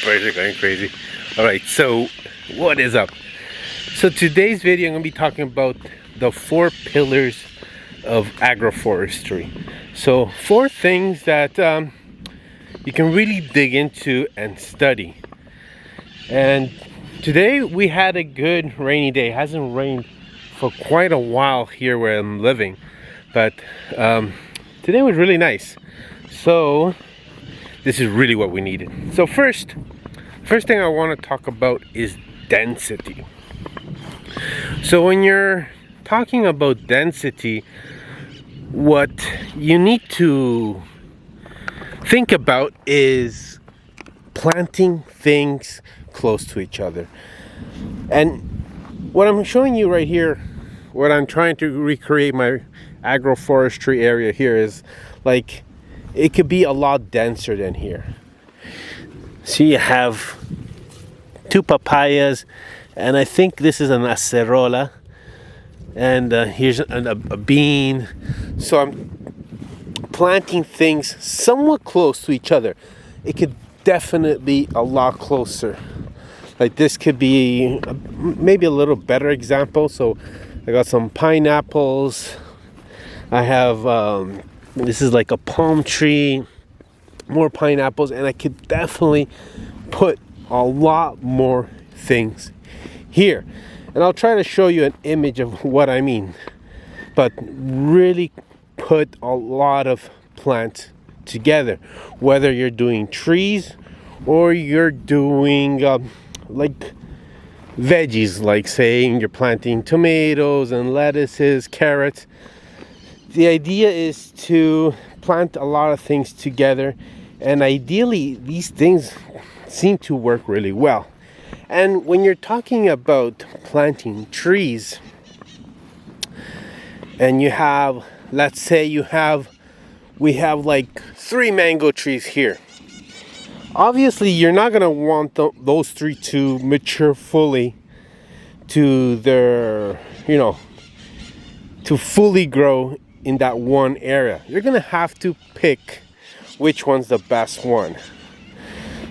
birds are going crazy. Alright, so what is up? So today's video I'm going to be talking about the 4 pillars of agroforestry. So 4 things that you can really dig into and study. And today we had a good rainy day. It hasn't rained for quite a while here where I'm living, but today was really nice. So this is really what we needed. So first thing I want to talk about is density. So when you're talking about density, what you need to think about is planting things close to each other. And what I'm showing you right here, what I'm trying to recreate my agroforestry area here is like, it could be a lot denser than here. So you have 2 papayas, and I think this is an acerola, and here's a bean. So I'm planting things somewhat close to each other. It could definitely be a lot closer. Like this could be maybe a little better example. So I got some pineapples. I have this is like a palm tree, more pineapples, and I could definitely put a lot more things here. And I'll try to show you an image of what I mean. But really put a lot of plants together, whether you're doing trees or you're doing like veggies, like saying you're planting tomatoes and lettuces, carrots. The idea is to plant a lot of things together, and ideally these things seem to work really well. And when you're talking about planting trees, and you have, let's say we have like 3 mango trees here. Obviously you're not going to want those 3 to mature fully to their, to fully grow in that one area. You're gonna have to pick which one's the best one.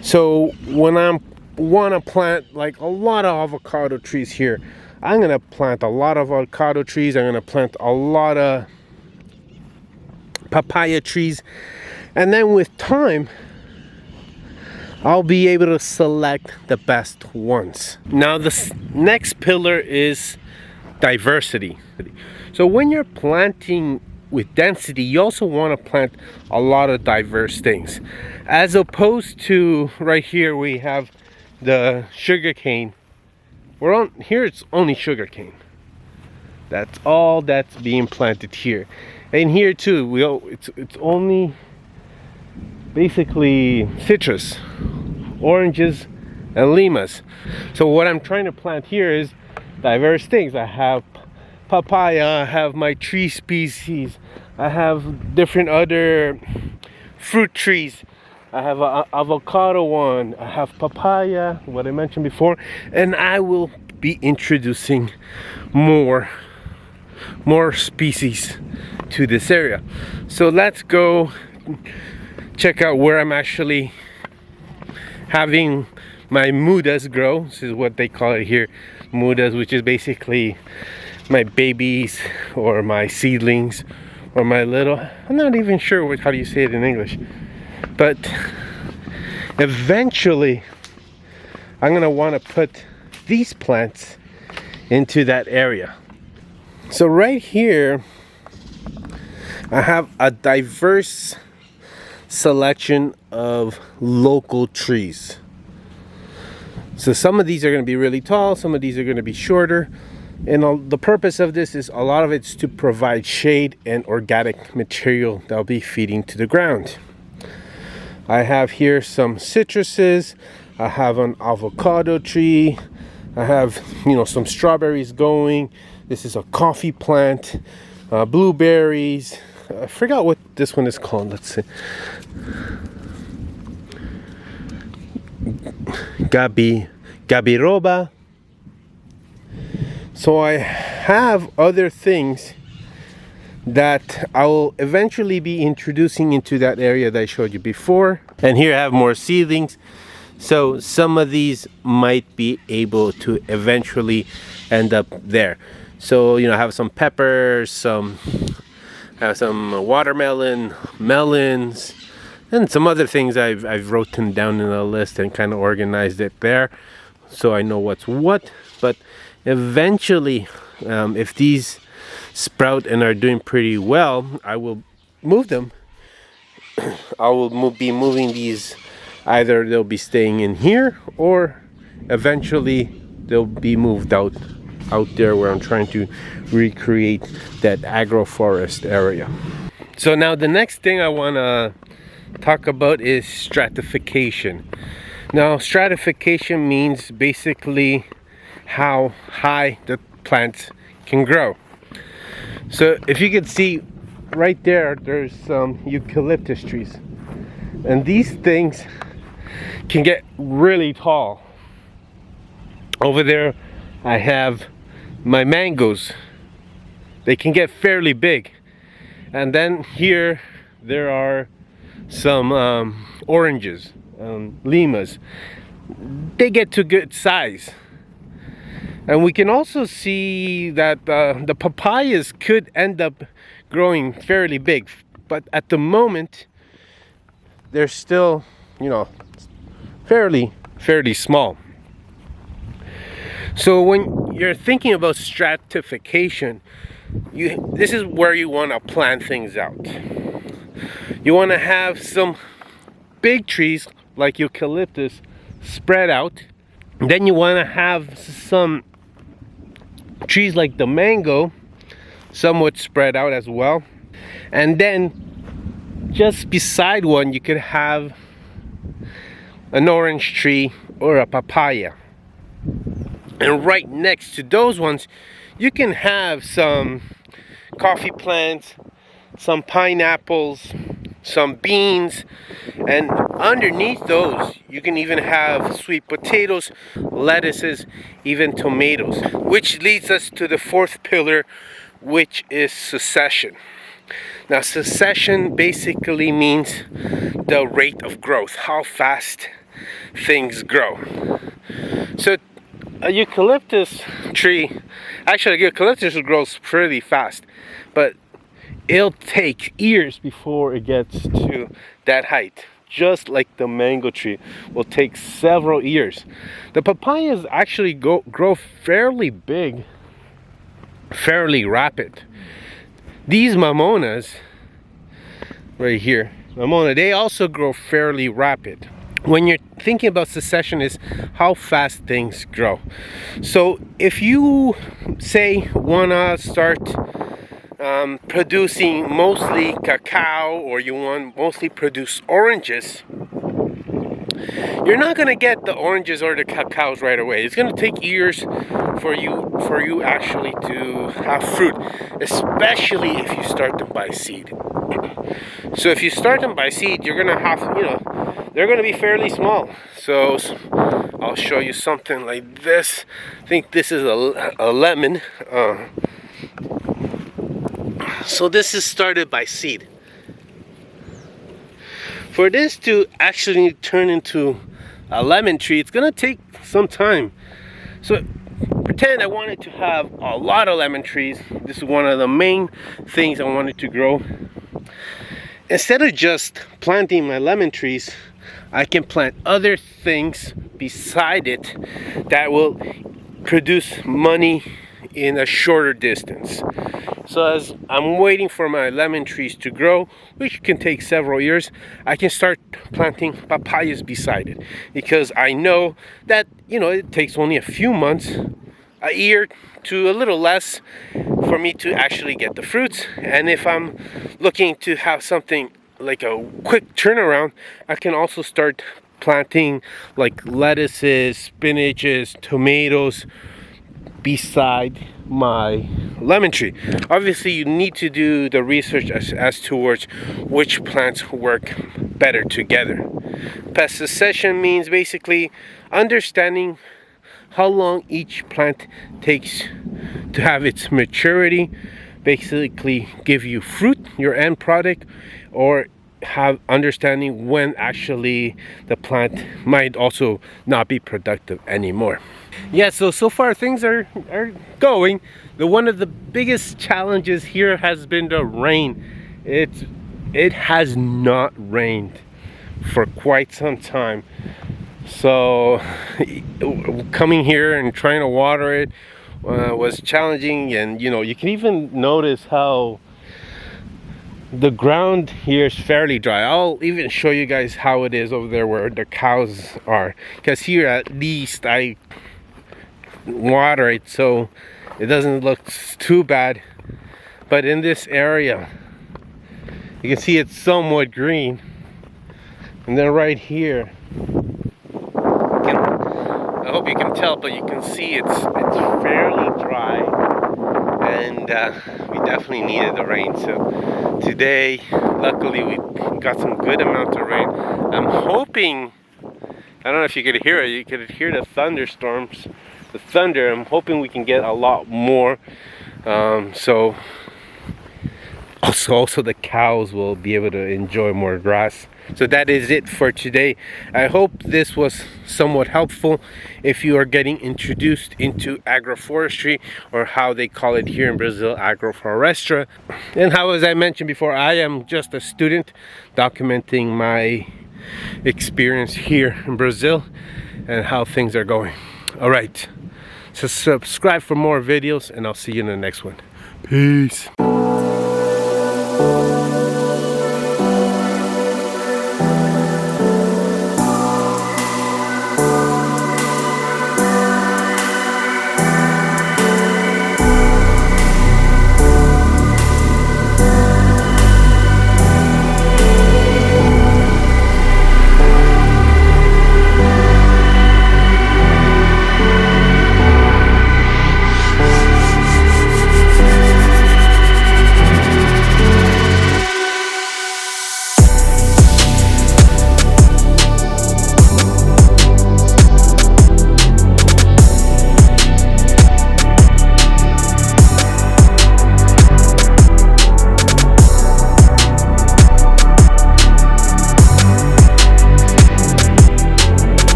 So when I want to plant like a lot of avocado trees here, I'm gonna plant a lot of avocado trees. I'm gonna plant a lot of papaya trees, and then with time I'll be able to select the best ones. Now the next pillar is diversity. So when you're planting with density, you also want to plant a lot of diverse things, as opposed to right here we have the sugar cane. We're on here, it's only sugar cane. That's all that's being planted here. And here too, it's only basically citrus, oranges and limas. So what I'm trying to plant here is diverse things. I have papaya, I have my tree species, I have different other fruit trees, I have an avocado one, I have papaya, what I mentioned before, and I will be introducing more species to this area. So let's go check out where I'm actually having my mudas grow. This is what they call it here, mudas, which is basically my babies or my seedlings or my little, I'm not even sure how do you say it in English, but eventually I'm gonna want to put these plants into that area. So right here I have a diverse selection of local trees. So some of these are going to be really tall, some of these are going to be shorter, and the purpose of this is a lot of it's to provide shade and organic material that'll be feeding to the ground. I have here some citruses, I have an avocado tree, I have some strawberries going, this is a coffee plant, blueberries, I forgot what this one is called, let's see, gabiroba. So I have other things that I will eventually be introducing into that area that I showed you before. And here I have more seedlings. So some of these might be able to eventually end up there. So, you know, have some peppers, have some watermelon, melons, and some other things I've written down in a list and kind of organized it there, so I know what's what. But eventually, if these sprout and are doing pretty well, I will move them. I will be moving these. Either they'll be staying in here, or eventually they'll be moved out there where I'm trying to recreate that agroforest area. So now the next thing I want to talk about is stratification. Now, stratification means basically how high the plants can grow. So if you can see right there, there's some eucalyptus trees, and these things can get really tall. Over there I have my mangoes. They can get fairly big. And then here there are some oranges, limas. They get to good size. And we can also see that the papayas could end up growing fairly big, but at the moment they're still, you know, fairly small. So when you're thinking about stratification, this is where you want to plan things out. You want to have some big trees like eucalyptus spread out. Then you want to have some trees like the mango somewhat spread out as well. And then just beside one you could have an orange tree or a papaya. And right next to those ones you can have some coffee plants, some pineapples, some beans, and underneath those you can even have sweet potatoes, lettuces, even tomatoes. Which leads us to the fourth pillar, which is succession. Now, succession basically means the rate of growth, how fast things grow. So a eucalyptus tree, actually eucalyptus grows pretty fast, but it'll take years before it gets to that height. Just like the mango tree will take several years. The papayas actually grow fairly big, fairly rapid. These mamonas right here, they also grow fairly rapid. When you're thinking about succession, is how fast things grow. So if you say wanna start producing mostly cacao, or you want mostly produce oranges, you're not gonna get the oranges or the cacaos right away. It's gonna take years for you actually to have fruit, especially if you start them by seed. So if you start them by seed, you're gonna have, they're gonna be fairly small. So I'll show you something like this. I think this is a lemon. So this is started by seed. For this to actually turn into a lemon tree, it's gonna take some time. So pretend I wanted to have a lot of lemon trees. This is one of the main things I wanted to grow. Instead of just planting my lemon trees, I can plant other things beside it that will produce money in a shorter distance. So as I'm waiting for my lemon trees to grow, which can take several years, I can start planting papayas beside it, because I know that it takes only a few months, a year to a little less, for me to actually get the fruits. And if I'm looking to have something like a quick turnaround, I can also start planting like lettuces, spinaches, tomatoes beside my lemon tree. Obviously you need to do the research as towards which plants work better together. Pest succession means basically understanding how long each plant takes to have its maturity, basically give you fruit, your end product, or have understanding when actually the plant might also not be productive anymore. Yeah, so far things are going. One of the biggest challenges here has been the rain. It has not rained for quite some time, so coming here and trying to water it was challenging. And you know, you can even notice how the ground here is fairly dry. I'll even show you guys how it is over there where the cows are, because here at least I water it so it doesn't look too bad. But in this area you can see it's somewhat green, and then right here, I hope you can tell, but you can see it's fairly dry, and we definitely needed the rain. So today, luckily, we got some good amount of rain. I'm hoping, I don't know if you could hear it, you could hear the thunderstorms, the thunder. I'm hoping we can get a lot more, so also the cows will be able to enjoy more grass. So that is it for today. I hope this was somewhat helpful if you are getting introduced into agroforestry, or how they call it here in Brazil, Agroforestry. And how, as I mentioned before, I am just a student documenting my experience here in Brazil and how things are going. All right, so subscribe for more videos, and I'll see you in the next one. Peace.